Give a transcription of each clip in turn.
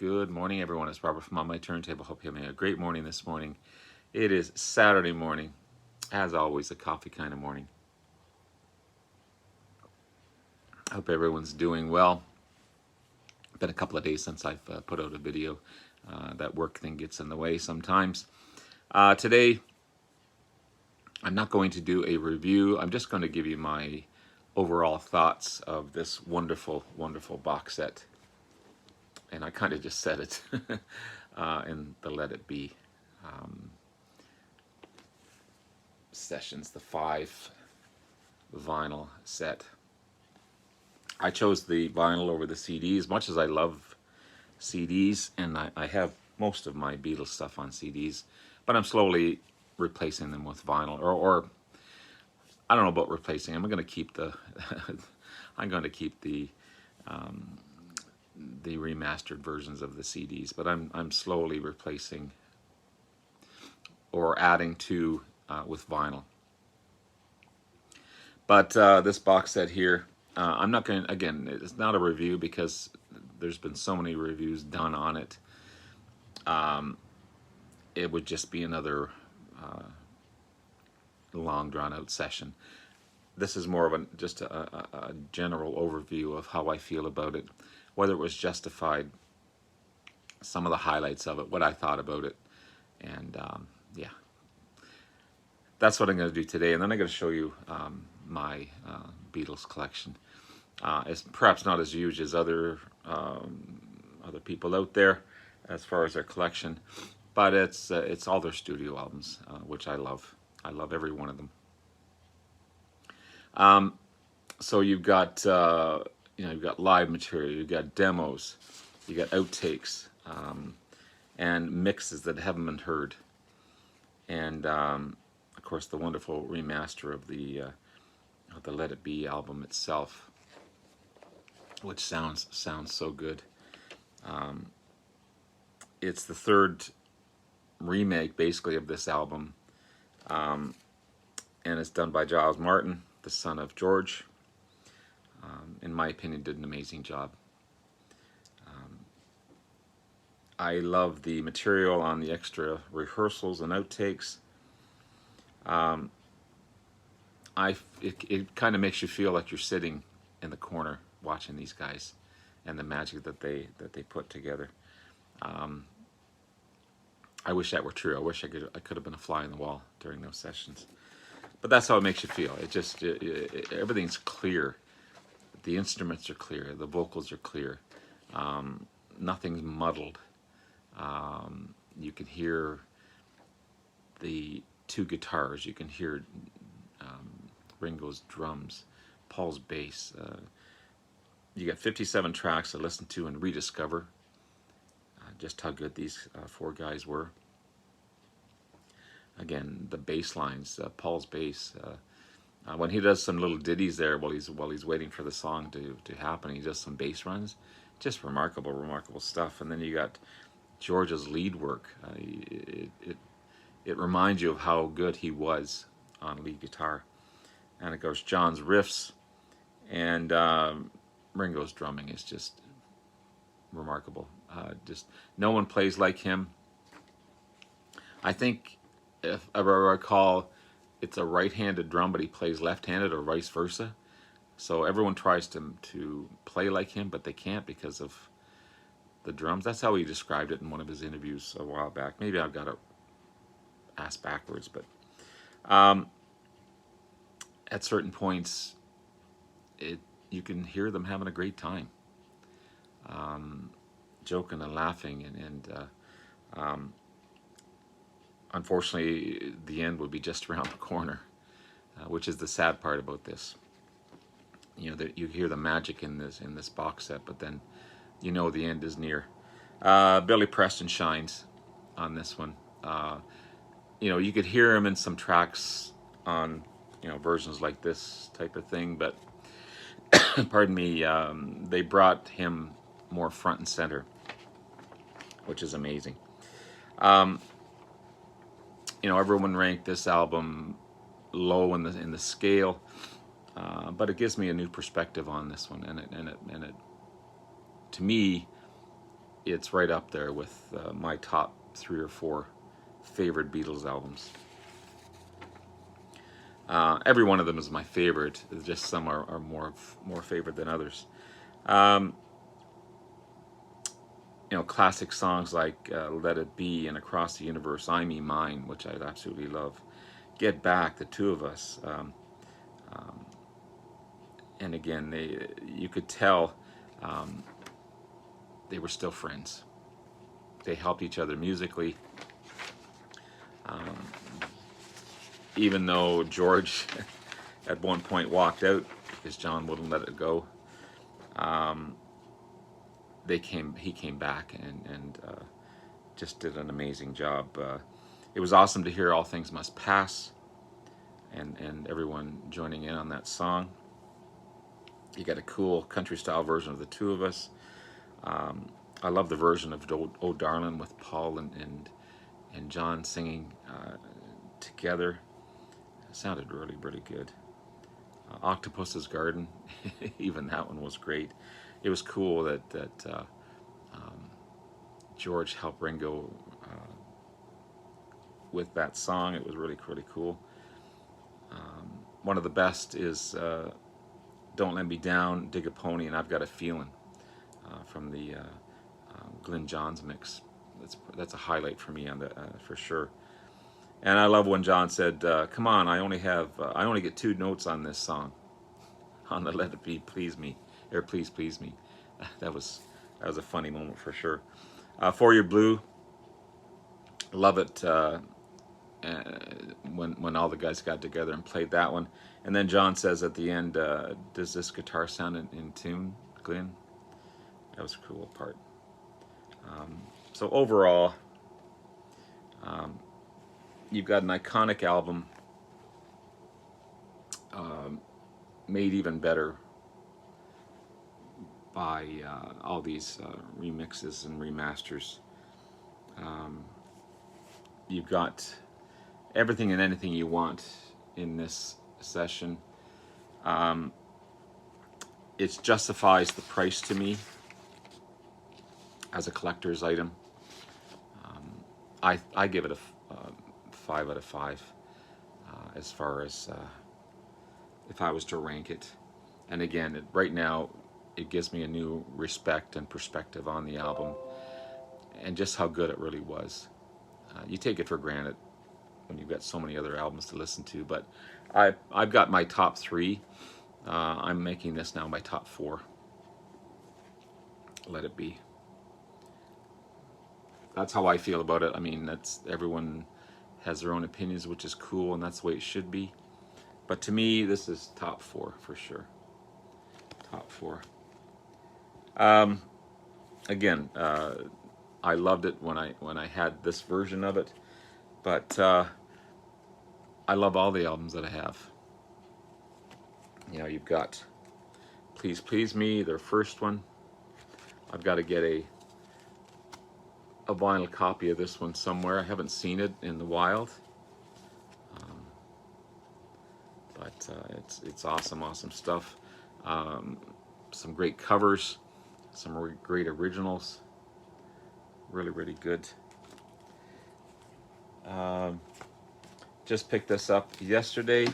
Good morning, everyone. It's Robert from On My Turntable. Hope you're having a great morning this morning. It is Saturday morning, as always, a coffee kind of morning. I hope everyone's doing well. Been a couple of days since I've put out a video. That work thing gets in the way sometimes. Today, I'm not going to do a review. I'm just going to give you my overall thoughts of this wonderful, wonderful box set. And I kind of just said it in the Let It Be sessions, the 5 vinyl set. I chose the vinyl over the CD as much as I love CDs, and I have most of my Beatles stuff on CDs, but I'm slowly replacing them with vinyl, or I don't know about replacing. I'm going to keep the I'm going to keep the remastered versions of the CDs, but I'm slowly replacing or adding to with vinyl. But this box set here, I'm not going to, again, it's not a review because there's been so many reviews done on it. It would just be another long drawn out session. This is more of just a general overview of how I feel about it, whether it was justified, some of the highlights of it, what I thought about it, and yeah. That's what I'm going to do today, and then I'm going to show you my Beatles collection. It's perhaps not as huge as other people out there as far as their collection, but it's all their studio albums, which I love. I love every one of them. So you've got you've got live material, you've got demos, you got outtakes, and mixes that haven't been heard, and of course the wonderful remaster of the Let It Be album itself, which sounds so good. It's the third remake basically of this album, and it's done by Giles Martin, the son of George. In my opinion, did an amazing job. I love the material on the extra rehearsals and outtakes. It kind of makes you feel like you're sitting in the corner watching these guys and the magic that they put together. I wish that were true. I wish I could have been a fly on the wall during those sessions. But that's how it makes you feel. Everything's clear. The instruments are clear. The vocals are clear. Nothing's muddled. You can hear the 2 guitars. You can hear Ringo's drums, Paul's bass. You got 57 tracks to listen to and rediscover just how good these 4 guys were. Again, the bass lines, Paul's bass. When he does some little ditties there while he's waiting for the song to happen, he does some bass runs. Just remarkable stuff. And then you got George's lead work. It reminds you of how good he was on lead guitar. And it goes John's riffs, and Ringo's drumming is just remarkable. Just no one plays like him. I think, if I recall, it's a right-handed drum, but he plays left-handed or vice versa. So everyone tries to play like him, but they can't because of the drums. That's how he described it in one of his interviews a while back. Maybe I've got it asked backwards, but at certain points, you can hear them having a great time, joking and laughing, and unfortunately, the end would be just around the corner, which is the sad part about this. That you hear the magic in this box set, but then the end is near. Billy Preston shines on this one. You could hear him in some tracks on versions like this type of thing, but pardon me, they brought him more front and center, which is amazing. Everyone ranked this album low in the scale, but it gives me a new perspective on this one, and it to me it's right up there with my top 3 or 4 favorite Beatles albums. Every one of them is my favorite. Just some are more favorite than others. Um, classic songs like "Let It Be" and "Across the Universe," "I Me Mine," which I absolutely love. "Get Back," "The Two of Us," and again, you could tell um, they were still friends. They helped each other musically, even though George at one point walked out because John wouldn't let it go. Um, he came back and just did an amazing job. It was awesome to hear "All Things Must Pass" and everyone joining in on that song. You got a cool country style version of "The Two of Us." I love the version of "Oh Darlin'" with Paul and John singing together. It sounded really, really good. Octopus's Garden, even that one was great. It was cool that George helped Ringo with that song. It was really, really cool. One of the best is "Don't Let Me Down," "Dig a Pony," and "I've Got a Feeling" from the Glyn Johns mix. That's a highlight for me on the for sure. And I love when John said, "Come on, I only get 2 notes on this song, on the 'Let It Be,' please me, or please please me." That was a funny moment for sure. "For Your Blue," love it when all the guys got together and played that one. And then John says at the end, "Does this guitar sound in tune, Glenn?" That was a cool part. So overall, you've got an iconic album, made even better by all these remixes and remasters. You've got everything and anything you want in this session. It justifies the price to me as a collector's item. I give it a 5 out of 5 as far as if I was to rank it. And again, right now, it gives me a new respect and perspective on the album and just how good it really was. You take it for granted when you've got so many other albums to listen to, but I've got my top 3. I'm making this now my top 4. Let It Be. That's how I feel about it. I mean, that's everyone has their own opinions, which is cool, and that's the way it should be. But to me, this is top 4 for sure. Top 4. Again, I loved it when I had this version of it, but I love all the albums that I have. You've got "Please Please Me," their first one. I've got to get a vinyl copy of this one somewhere. I haven't seen it in the wild, but it's awesome stuff. Some great covers, some great originals. Really, really good. Just picked this up yesterday.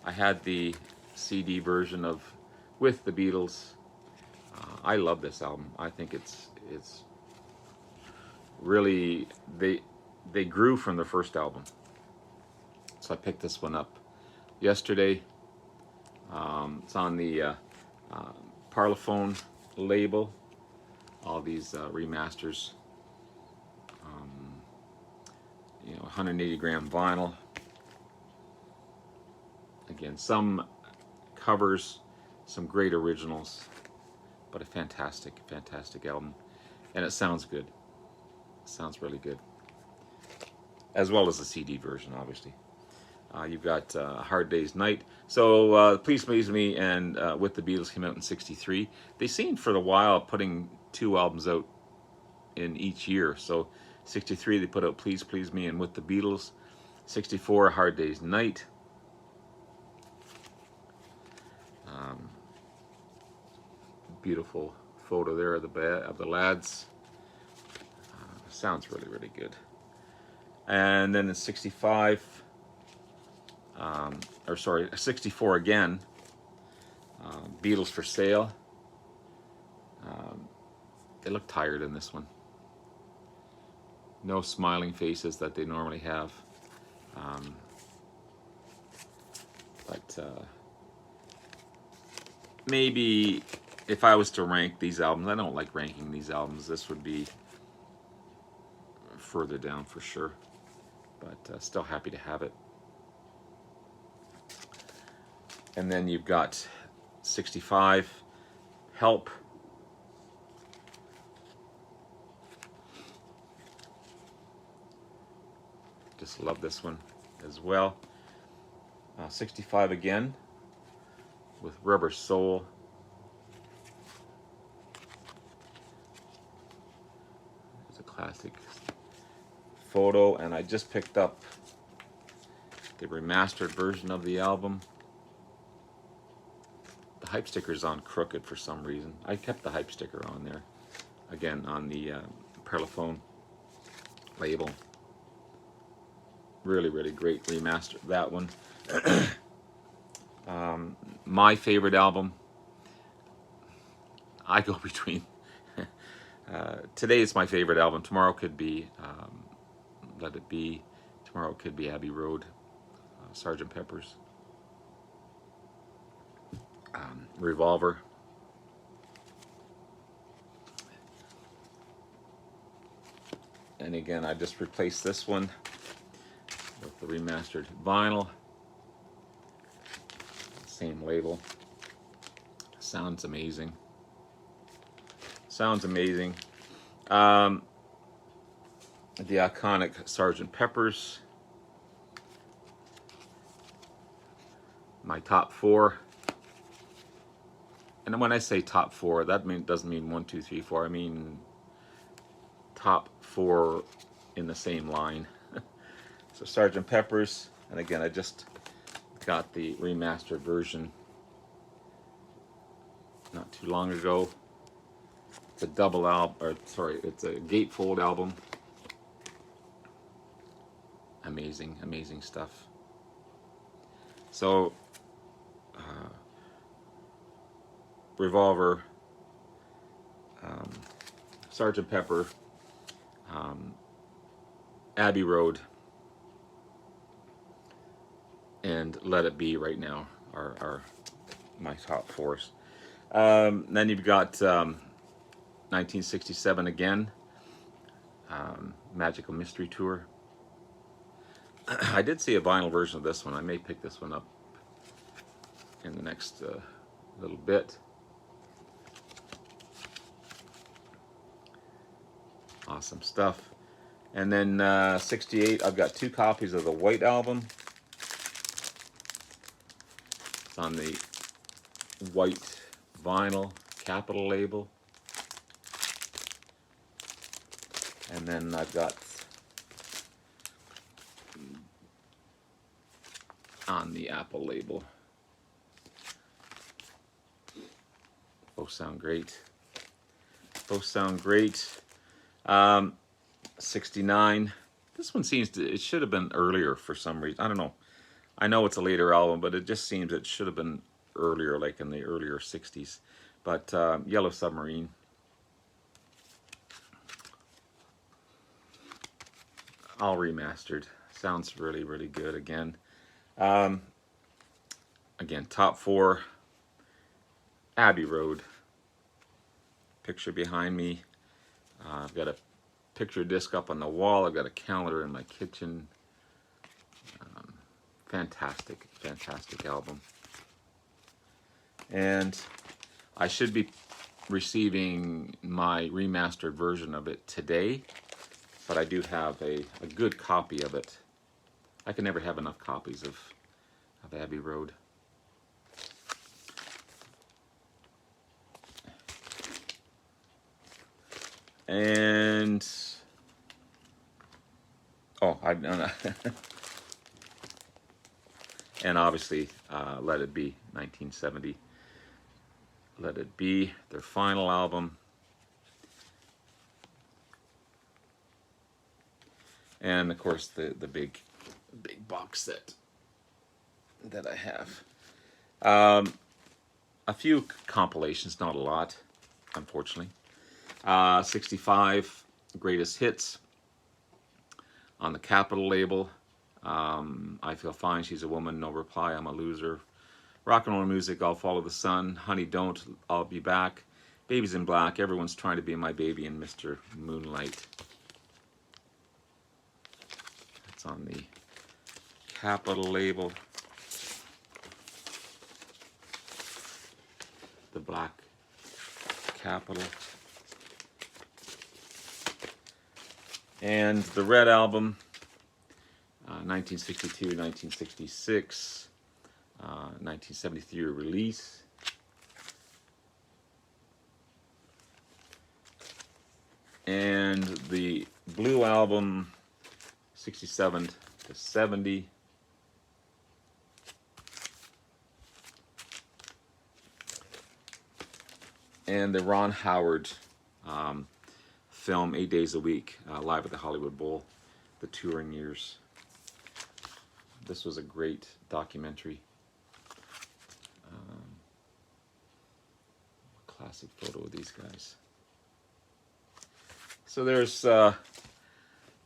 I had the CD version of with the Beatles. I love this album. I think it's really they grew from the first album. So I picked this one up yesterday. It's on the Parlophone label. All these remasters. 180 gram vinyl. Again, some covers, some great originals, but a fantastic album. And it sounds good. It sounds really good. As well as the CD version, obviously. You've got Hard Day's Night. So Please Please Me and With the Beatles came out in '63. They seemed for a while putting 2 albums out in each year. So '63 they put out Please Please Me and With the Beatles. '64 Hard Day's Night. Beautiful photo there of the lads. sounds really, really good. And then in 65, or sorry, 64 again, Beatles for Sale. They look tired in this one. No smiling faces that they normally have. But maybe if I was to rank these albums, I don't like ranking these albums. This would be further down for sure. But still happy to have it. And then you've got 65, Help. Just love this one as well. 65 again with Rubber Soul. It's a classic photo, and I just picked up the remastered version of the album. The hype sticker's on crooked for some reason. I kept the hype sticker on there. Again, on the Parlophone label. Really, really great remaster. That one. My favorite album. I go between. Today is my favorite album. Tomorrow could be Let It Be. Tomorrow could be Abbey Road. Sgt. Pepper's. Revolver. And again, I just replaced this one with the remastered vinyl. Same label. Sounds amazing. Sounds amazing. The iconic Sgt. Pepper's. My top 4. And when I say top 4, that doesn't mean 1, 2, 3, 4. I mean top 4 in the same line. So Sgt. Pepper's, and again, I just got the remastered version not too long ago. It's a double album, or sorry, it's a gatefold album. Amazing, amazing stuff. So, Revolver, Sgt. Pepper, Abbey Road, and Let It Be right now are my top 4s. Then you've got 1967 again, Magical Mystery Tour. I did see a vinyl version of this one. I may pick this one up in the next little bit. Awesome stuff. And then 68, I've got 2 copies of the White Album. It's on the white vinyl Capitol label. And then I've got on the Apple label. Both sound great. Both sound great. 69. This one seems to, it should have been earlier for some reason. I don't know. I know it's a later album, but it just seems it should have been earlier, like in the earlier 60s. But Yellow Submarine. All remastered. Sounds really, really good again. Again, top 4. Abbey Road. Picture behind me. I've got a picture disc up on the wall. I've got a calendar in my kitchen. Fantastic, fantastic album. And I should be receiving my remastered version of it today, but I do have a good copy of it. I can never have enough copies of Abbey Road. And oh, I don't know. And obviously, Let It Be, 1970. Let It Be, their final album. And of course the big box set that I have. A few compilations, not a lot, unfortunately. 65 Greatest Hits on the Capitol label. I Feel Fine, She's a Woman, No Reply, I'm a Loser. Rock and Roll Music, I'll Follow the Sun. Honey Don't, I'll Be Back. Babies in Black, Everyone's Trying to Be My Baby, and Mr. Moonlight. That's on the Capitol label. The black Capitol. And the Red Album, 1962, 1966, 1973 release. And the Blue Album, 67 to 70. And the Ron Howard film, 8 Days a Week, live at the Hollywood Bowl, the touring years. This was a great documentary. Classic photo of these guys. So there's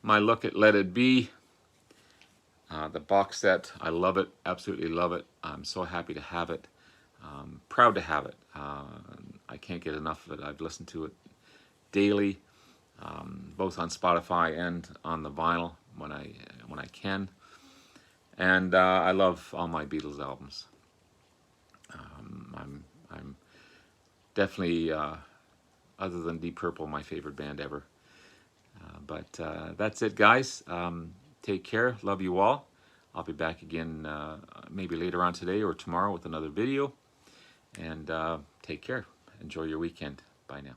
my look at Let It Be. The box set, I love it, absolutely love it. I'm so happy to have it. Proud to have it. I can't get enough of it. I've listened to it daily, both on Spotify and on the vinyl when I can. And I love all my Beatles albums. I'm definitely, other than Deep Purple, my favorite band ever. But that's it, guys. Take care. Love you all. I'll be back again maybe later on today or tomorrow with another video. And take care. Enjoy your weekend. Bye now.